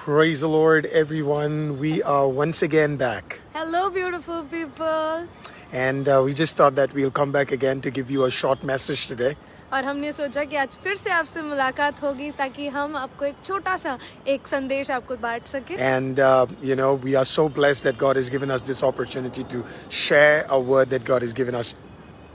Praise the Lord, everyone. We are once again back. Hello, beautiful people. And we just thought that we'll come back again to give you a short message today. और हमने सोचा कि आज फिर से आपसे मुलाकात होगी ताकि हम आपको एक छोटा सा एक संदेश आपको बांट सके. And, we are so blessed that God has given us this opportunity to share a word that God has given us.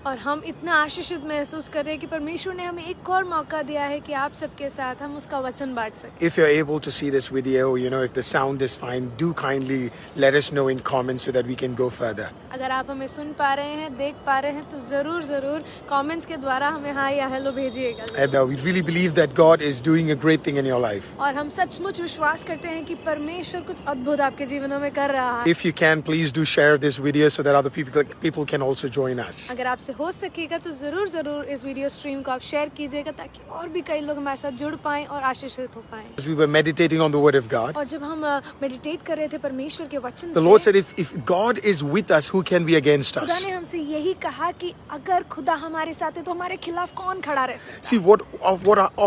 और हम इतना आशीषित महसूस कर रहे हैं कि परमेश्वर ने हमें एक और मौका दिया है कि आप सबके साथ हम उसका वचन बांट सकें. If you're able to see this video, if the sound is fine, do kindly let us know in comments so that we can go further. अगर आप हमें सुन पा रहे हैं, देख पा रहे हैं तो जरूर कमेंट्स के द्वारा हमें हाय या हेलो भेजिएगा. And we really believe that God is doing a great thing in your life. और हम सचमुच विश्वास करते हैं कि परमेश्वर कुछ अद्भुत आपके जीवनों में कर रहा है. If you can, please do share this video so that other people can also join us. अगर आपसे हो सकेगा तो जरूर इस वीडियो स्ट्रीम को आप शेयर कीजिएगा ताकि और भी कई लोग हमारे साथ जुड़ पाएं और आशीषित हो पाएं. As we were meditating on the word of God, और जब हम मेडिटेट कर रहे थे परमेश्वर के वचन the Lord said, if God is with us, who can be against खुदा us? ने हमसे यही कहा कि अगर खुदा हमारे साथ है तो हमारे खिलाफ कौन खड़ा रह सकता है. See, what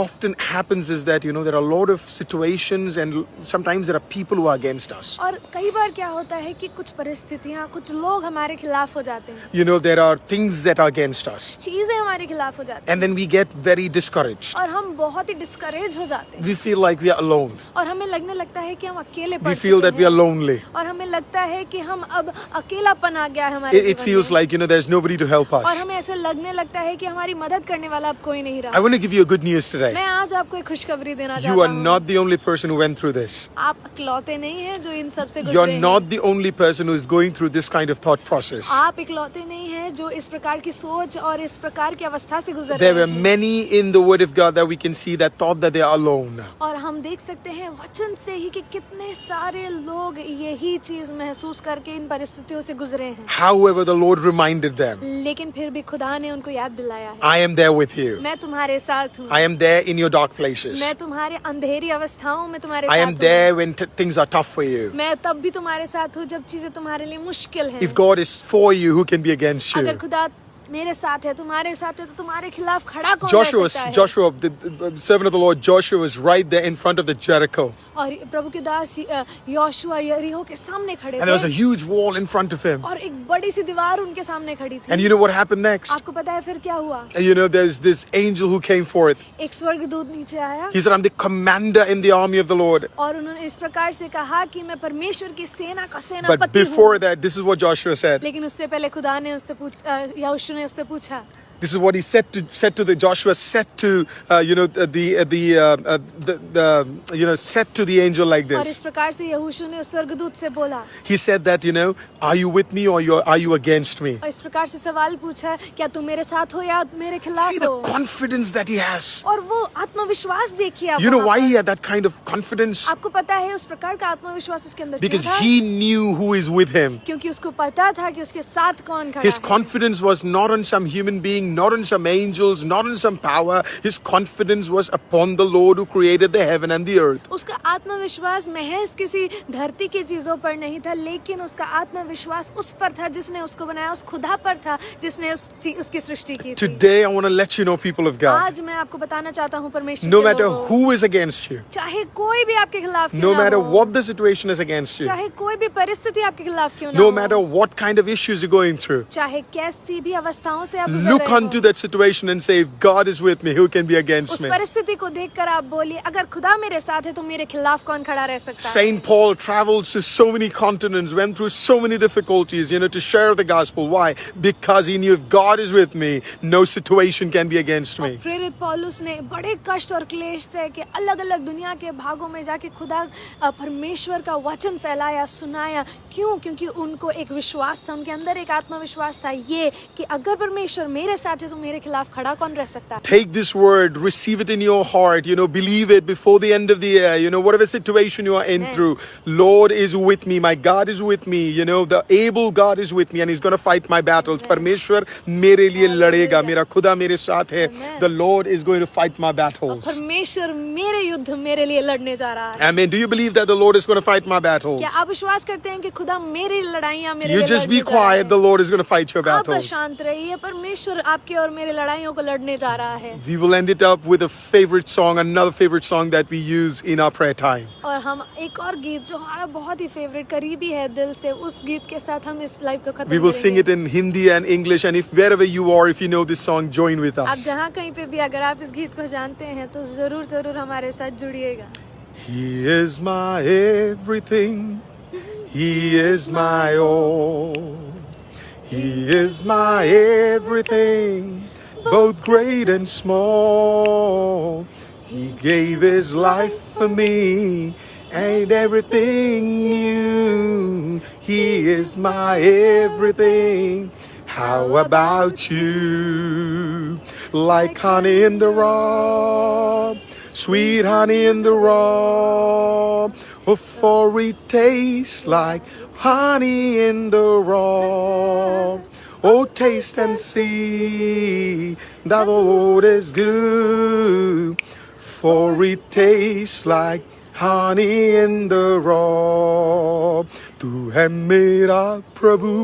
often happens is that, there are a lot of situations and sometimes there are people who are against us. और कई बार क्या होता है कि कुछ परिस्थितियां, कुछ लोग हमारे खिलाफ हो जाते हैं. There are things that are against us. चीजें हमारे खिलाफ हो जाती हैं. And then we get very discouraged. और हम बहुत ही डिस्करेज हो जाते हैं. We feel like we are alone. और हमें लगने लगता है कि हम अकेले पड़ We feel that we are lonely. और हमें लगता है कि हम अब अकेलापन आ गया है हमारे It feels like, there's nobody to help और us. हमें ऐसे लगने लगता है कि हमारी मदद करने वाला अब कोई नहीं रहा. I want to give you a good news today. मैं आज आपको एक खुशखबरी देना चाहता You are हूँ. not the only person who went through this. आप इकलौते नहीं हैं जो इन सब से गुजरे You're हैं. not the only person who is going through this kind of thought process. आप इकलौते नहीं हैं जो इस प्रकार की सोच और इस प्रकार की अवस्था से गुजर There रहे were हैं. many in the Word of God that we can see that thought that they are alone. और हम देख सकते हैं वचन से ही कि कितने सारे लोग यही चीज महसूस करके इन परिस्थितियों से गुजरे हैं. However, the Lord reminded them, लेकिन फिर भी खुदा ने उनको याद दिलाया है. I am there with you. मैं तुम्हारे साथ हूँ. I am there in your dark places. मैं तुम्हारे अंधेरी अवस्थाओं में तुम्हारे I साथ am हूँ. there when things are tough for you. मैं तब भी तुम्हारे साथ हूँ जब चीजें तुम्हारे लिए मुश्किल हैं. If God is for you, who can be against अगर you? खुदा मेरे साथ है, तुम्हारे साथ है, तो तुम्हारे खिलाफ खड़ा कौन रह सकता है? Joshua, the servant of the Lord, Joshua was right there in front of the Jericho. और प्रभु के दास योशुआ यरीहो के सामने खड़े And there was a थे huge wall in front of him. और एक बड़ी सी दीवार उनके सामने खड़ी थी. And you know what happened next? आपको पता है फिर क्या हुआ? There's this angel who came forth. एक स्वर्गदूत नीचे आया He said, I'm the commander in the army of the Lord. और उन्होंने इस प्रकार से कहा कि मैं परमेश्वर की सेना का But सेनापति before हूँ. that, this is what Joshua said. लेकिन उससे पहले खुदा ने उससे यहोशू ने उससे पूछा. This is what he said to Joshua said to said to the angel like और इस this. प्रकार से यहोशू ने उस स्वर्गदूत से बोला. He said that, are you with me or are you against me? और इस प्रकार से सवाल पूछा, क्या तुम मेरे साथ हो या मेरे खिलाफ See हो? the confidence that he has. और वो आत्मविश्वास देखिए आप. You know वहाँ why पर. he had that kind of confidence? आपको पता है उस प्रकार का आत्मविश्वास उसके अंदर Because क्यों था? he knew who is with him. क्योंकि उसको पता था कि उसके साथ कौन खड़ा His है. confidence was not on some human being, not on some angels, not on some power. His confidence was upon the Lord who created the heaven and the earth. उसका आत्मविश्वास महज किसी धरती की चीजों पर नहीं था, लेकिन उसका आत्मविश्वास उस पर था जिसने उसको बनाया, उस खुदा पर था जिसने उसकी सृष्टि की थी. Today I want to let you know, people of God, आज मैं आपको बताना चाहता हूँ परमेश्वर no के matter लोगों, who is against you, चाहे कोई भी आपके खिलाफ क्यों no ना matter हो, what the situation is against you, चाहे कोई भी परिस्थिति आपके खिलाफ क्यों ना no हो, matter what kind of issues you're going through, चाहे कैसी भी अवस्थाओं से आप गुजर look रहे unto हो, that situation and say, if God is with me, who can be against उस me? परिस्थिति को देखकर आप बोलिए, अगर खुदा मेरे साथ है तो मेरे खिलाफ कौन खड़ा रह सकता है? Saint Paul traveled to so many continents, went through so many difficulties, to share the gospel. Why? Because he knew if God is with me, no situation can be against me. प्रेरित पौलुस ने बड़े कष्ट और क्लेश से कि अलग-अलग दुनिया के भागों में जाके खुदा परमेश्वर का वचन फैलाया, सुनाया. क्यों? क्योंकि उनको एक विश्वास था, उनके अंदर एक आत्मविश्वास था ये कि अगर परमेश्वर मेरे साथ है तो मेरे खिलाफ खड़ा कौन रह सकता है? Take this word, receive it in your heart, believe it before the end of the year, whatever situation you are in through. Lord is with me, my God is with me, the able God is with me and he's going to fight my battles. परमेश्वर मेरे लिए लड़ेगा, मेरा खुदा मेरे साथ है. The Lord is going to fight my battles. परमेश्वर मेरे युद्ध मेरे लिए लड़ने जा रहा है. Amen. Do you believe that the Lord is going to fight my battles? क्या आप विश्वास करते हैं कि खुदा मेरी लड़ाइयाँ मेरे You लिए just be लड़ने जा रहा quiet, है? the Lord is going to fight your आप battles. शांत रहिए, परमेश्वर आपके और मेरे लड़ाइयों को लड़ने जा रहा है। We will end it up with a favorite song, another favorite song that we use in our prayer time. और हम एक और गीत जो हमारा बहुत ही फेवरेट करीबी है दिल से, उस गीत के साथ हम इस लाइव को खत्म We will sing करेंगे। it in Hindi and English, and if wherever you are, if you know this song, join with आप us. जहाँ कहीं पे भी अगर आप इस गीत को जानते हैं तो जरूर जरूर हमारे साथ जुड़िएगा। He is my everything. He is my all. He is my everything, both great and small. He gave his life for me and everything new. He is my everything. How about you? Like honey in the raw, sweet honey in the raw. Oh, for it tastes like honey in the raw. Oh, taste and see that the Lord is good. For it tastes like honey in the raw. तू है मेरा प्रभु,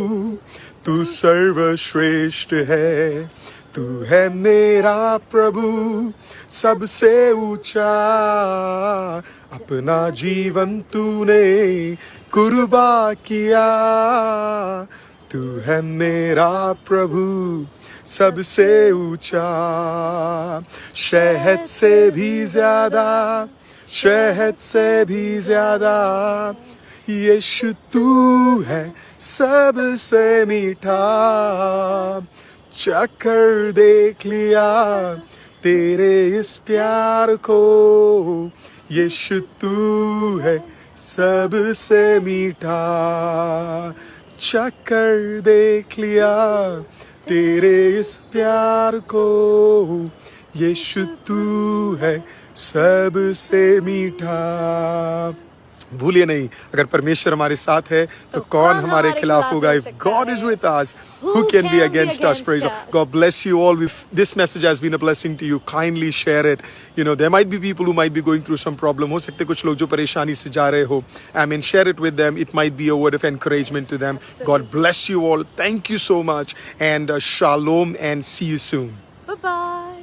तू सर्वश्रेष्ठ है। तू है मेरा प्रभु, सबसे ऊंचा। अपना जीवन तूने कुर्बा किया। तू है मेरा प्रभु, सबसे ऊंचा। शहद से भी ज्यादा, शहद से भी ज्यादा। यीशु तू है सबसे मीठा। चक्कर देख लिया तेरे इस प्यार को। यीशु तू है सबसे मीठा। चक्कर देख लिया तेरे इस प्यार को। यीशु तू है सबसे मीठा। भूलिए नहीं, अगर परमेश्वर हमारे साथ है तो कौन हमारे खिलाफ होगा? If God is with us, who can be against us? Praise God. God bless you all. This message has been a blessing to you. Kindly share it. You know, there might be people who might be going through some problem. हो सकते कुछ लोग जो परेशानी से जा रहे हो. I mean, share it with them. It might be a word of encouragement to them. God bless you all. Thank you so much. And shalom, and see you soon. Bye bye.